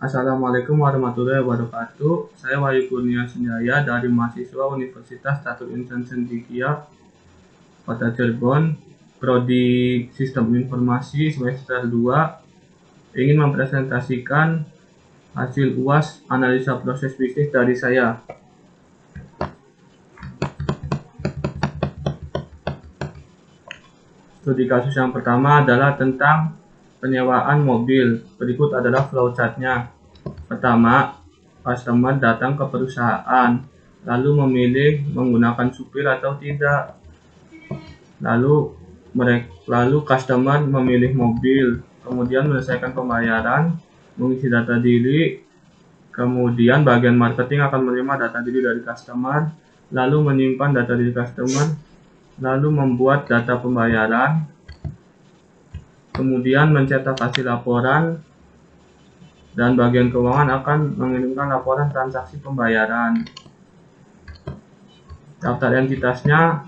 Assalamualaikum warahmatullahi wabarakatuh. Saya Wahyu Kurnia Sunjaya dari mahasiswa Universitas Catur Insan Cendekia, Kota Cirebon, Prodi Sistem Informasi semester 2, ingin mempresentasikan hasil UAS analisa proses bisnis dari saya. Studi kasus yang pertama adalah tentang penyewaan mobil. Berikut adalah flowchart-nya. Pertama, customer datang ke perusahaan, lalu memilih menggunakan supir atau tidak. Lalu customer memilih mobil, kemudian menyelesaikan pembayaran, mengisi data diri, kemudian bagian marketing akan menerima data diri dari customer, lalu menyimpan data diri customer, lalu membuat data pembayaran, kemudian mencetak hasil laporan, dan bagian keuangan akan mengirimkan laporan transaksi pembayaran. Daftar entitasnya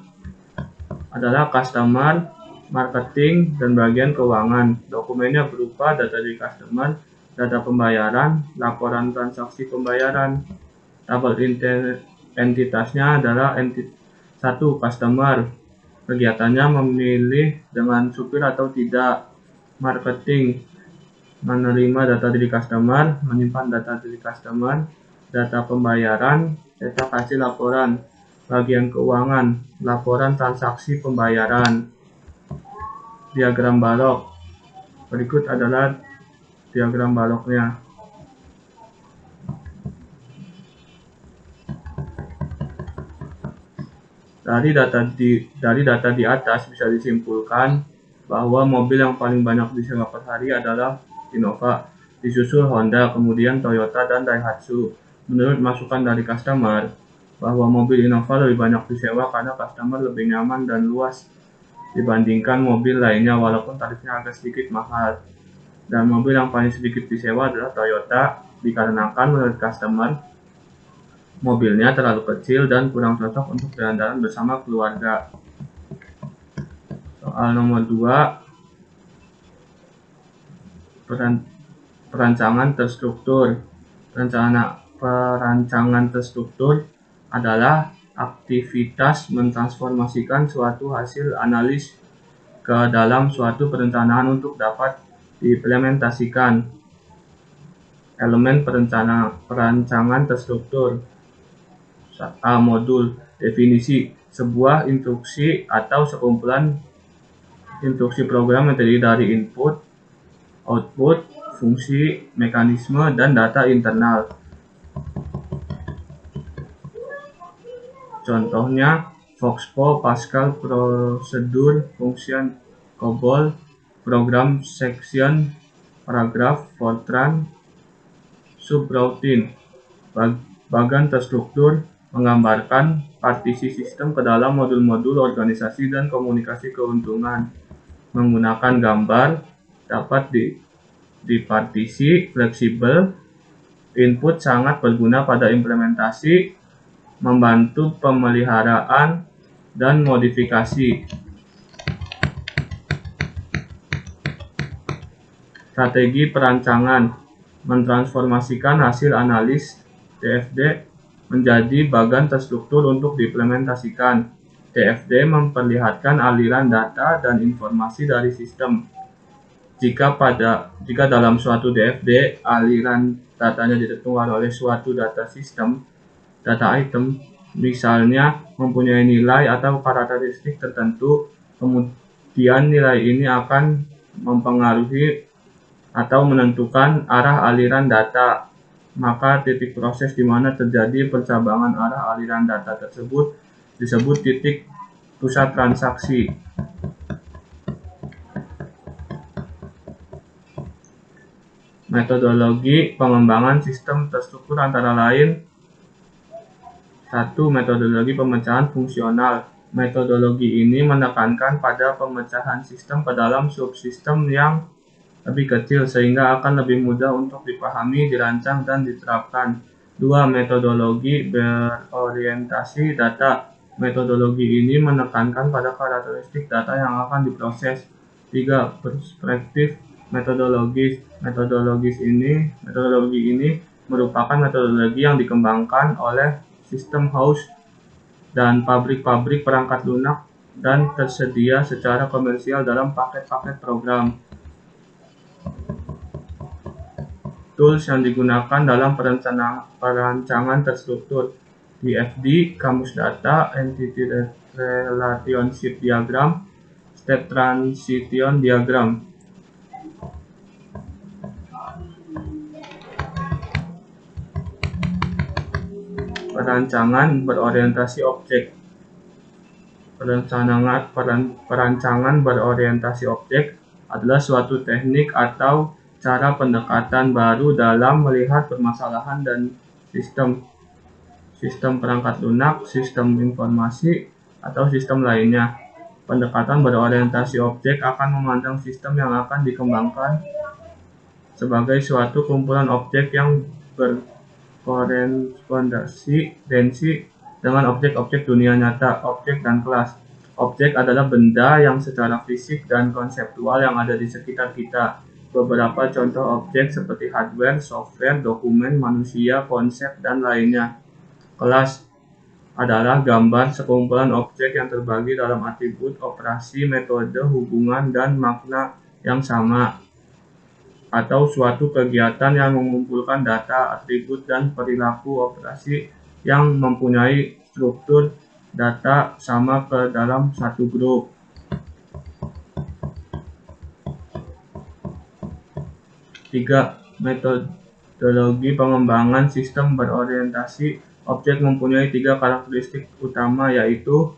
adalah customer, marketing, dan bagian keuangan. Dokumennya berupa data dari customer, data pembayaran, laporan transaksi pembayaran. Tabel entitasnya adalah satu customer, kegiatannya memilih dengan supir atau tidak. Marketing, menerima data dari customer, menyimpan data dari customer, data pembayaran, cetak hasil laporan. Bagian keuangan, laporan transaksi pembayaran. Diagram balok. Berikut adalah diagram baloknya. Dari data di atas bisa disimpulkan bahwa mobil yang paling banyak disewa per hari adalah Innova, disusul Honda, kemudian Toyota dan Daihatsu. Menurut masukan dari customer, bahwa mobil Innova lebih banyak disewa karena customer lebih nyaman dan luas dibandingkan mobil lainnya walaupun tarifnya agak sedikit mahal. Dan mobil yang paling sedikit disewa adalah Toyota, dikarenakan menurut customer mobilnya terlalu kecil dan kurang cocok untuk jalan-jalan bersama keluarga. Soal nomor 2, perancangan terstruktur. Perancangan terstruktur adalah aktivitas mentransformasikan suatu hasil analis ke dalam suatu perencanaan untuk dapat diimplementasikan. Elemen perancangan terstruktur. A. Modul. Definisi: sebuah instruksi atau sekumpulan instruksi program yang terdiri dari input, output, fungsi, mekanisme, dan data internal. Contohnya Voxpo, Pascal, prosedur, function, COBOL, program, section, paragraf, Fortran, subroutine. Bagan terstruktur menggambarkan partisi sistem ke dalam modul-modul organisasi dan komunikasi keuntungan. Menggunakan gambar dapat dipartisi fleksibel. Input sangat berguna pada implementasi, membantu pemeliharaan, dan modifikasi. Strategi perancangan: mentransformasikan hasil analis TFD menjadi bagan terstruktur untuk diimplementasikan. TFD memperlihatkan aliran data dan informasi dari sistem. Jika dalam suatu DFD aliran datanya ditentukan oleh suatu data sistem, data item, misalnya mempunyai nilai atau karakteristik tertentu, kemudian nilai ini akan mempengaruhi atau menentukan arah aliran data. Maka titik proses di mana terjadi percabangan arah aliran data tersebut disebut titik pusat transaksi. Metodologi pengembangan sistem terstruktur antara lain: 1. Metodologi pemecahan fungsional. Metodologi ini menekankan pada pemecahan sistem ke dalam subsistem yang lebih kecil sehingga akan lebih mudah untuk dipahami, dirancang, dan diterapkan. 2. Metodologi berorientasi data. Metodologi ini menekankan pada karakteristik data yang akan diproses. 3. Perspektif Metodologi ini merupakan metodologi yang dikembangkan oleh System House dan pabrik-pabrik perangkat lunak dan tersedia secara komersial dalam paket-paket program. Tools yang digunakan dalam perancangan terstruktur: DFD, Kamus Data, Entity Relationship Diagram, State Transition Diagram. Perancangan berorientasi objek. Perancangan berorientasi objek adalah suatu teknik atau cara pendekatan baru dalam melihat permasalahan dan sistem perangkat lunak, sistem informasi, atau sistem lainnya. Pendekatan berorientasi objek akan memandang sistem yang akan dikembangkan sebagai suatu kumpulan objek yang berkorespondensi dengan objek-objek dunia nyata, objek dan kelas. Objek adalah benda yang secara fisik dan konseptual yang ada di sekitar kita. Beberapa contoh objek seperti hardware, software, dokumen, manusia, konsep, dan lainnya. Kelas adalah gambar sekumpulan objek yang terbagi dalam atribut, operasi, metode, hubungan, dan makna yang sama, atau suatu kegiatan yang mengumpulkan data, atribut, dan perilaku operasi yang mempunyai struktur data sama ke dalam satu grup. Tiga, metodologi pengembangan sistem berorientasi objek mempunyai 3 karakteristik utama, yaitu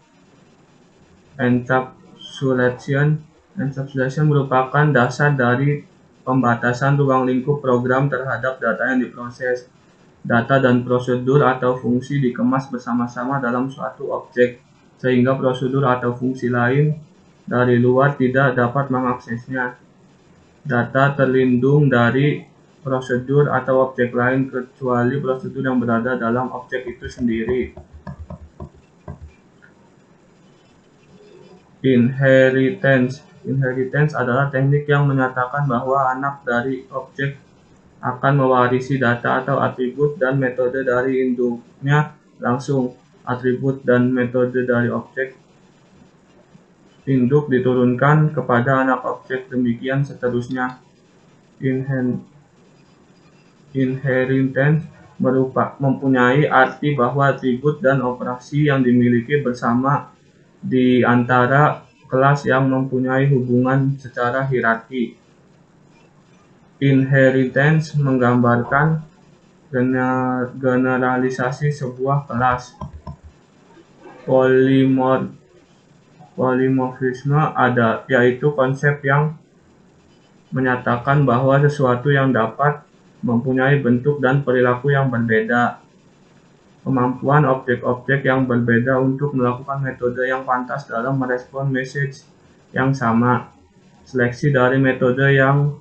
encapsulation. Encapsulation merupakan dasar dari pembatasan ruang lingkup program terhadap data yang diproses. Data dan prosedur atau fungsi dikemas bersama-sama dalam suatu objek, sehingga prosedur atau fungsi lain dari luar tidak dapat mengaksesnya. Data terlindung dari prosedur atau objek lain kecuali prosedur yang berada dalam objek itu sendiri. Inheritance. Inheritance adalah teknik yang menyatakan bahwa anak dari objek akan mewarisi data atau atribut dan metode dari induknya langsung. Atribut dan metode dari objek induk diturunkan kepada anak objek, demikian seterusnya. Inheritance mempunyai arti bahwa atribut dan operasi yang dimiliki bersama di antara kelas yang mempunyai hubungan secara hierarki. Inheritance menggambarkan generalisasi sebuah kelas. Polimorfisme yaitu konsep yang menyatakan bahwa sesuatu yang dapat mempunyai bentuk dan perilaku yang berbeda. Kemampuan objek-objek yang berbeda untuk melakukan metode yang pantas dalam merespon message yang sama. Seleksi dari metode yang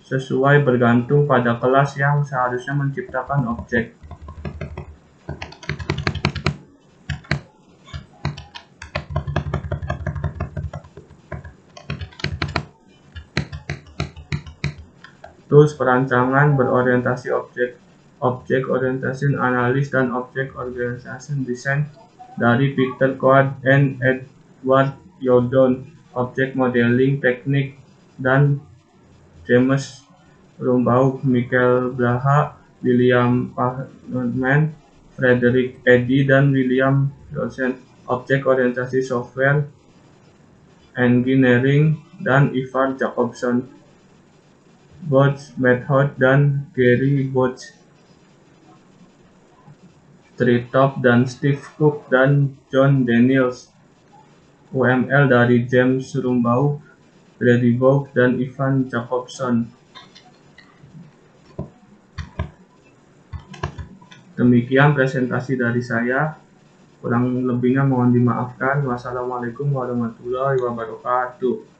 sesuai bergantung pada kelas yang seharusnya menciptakan objek. Tools perancangan berorientasi objek. Object Orientation Analysis dan Object Orientation Design dari Peter Coad and Edward Youdon. Object Modeling Technique dan James Rumbaugh, Michael Blaha, William Pahneman, Frederick Eddy, dan William Rosen. Object Orientasi Software Engineering dan Ivar Jacobson, Bosch Method dan Gary Bosch. Tritop dan Steve Cook dan John Daniels. UML dari James Rumbaugh, Gary Bosch, dan Ivan Jacobson. Demikian presentasi dari saya. Kurang lebihnya mohon dimaafkan. Wassalamualaikum warahmatullahi wabarakatuh.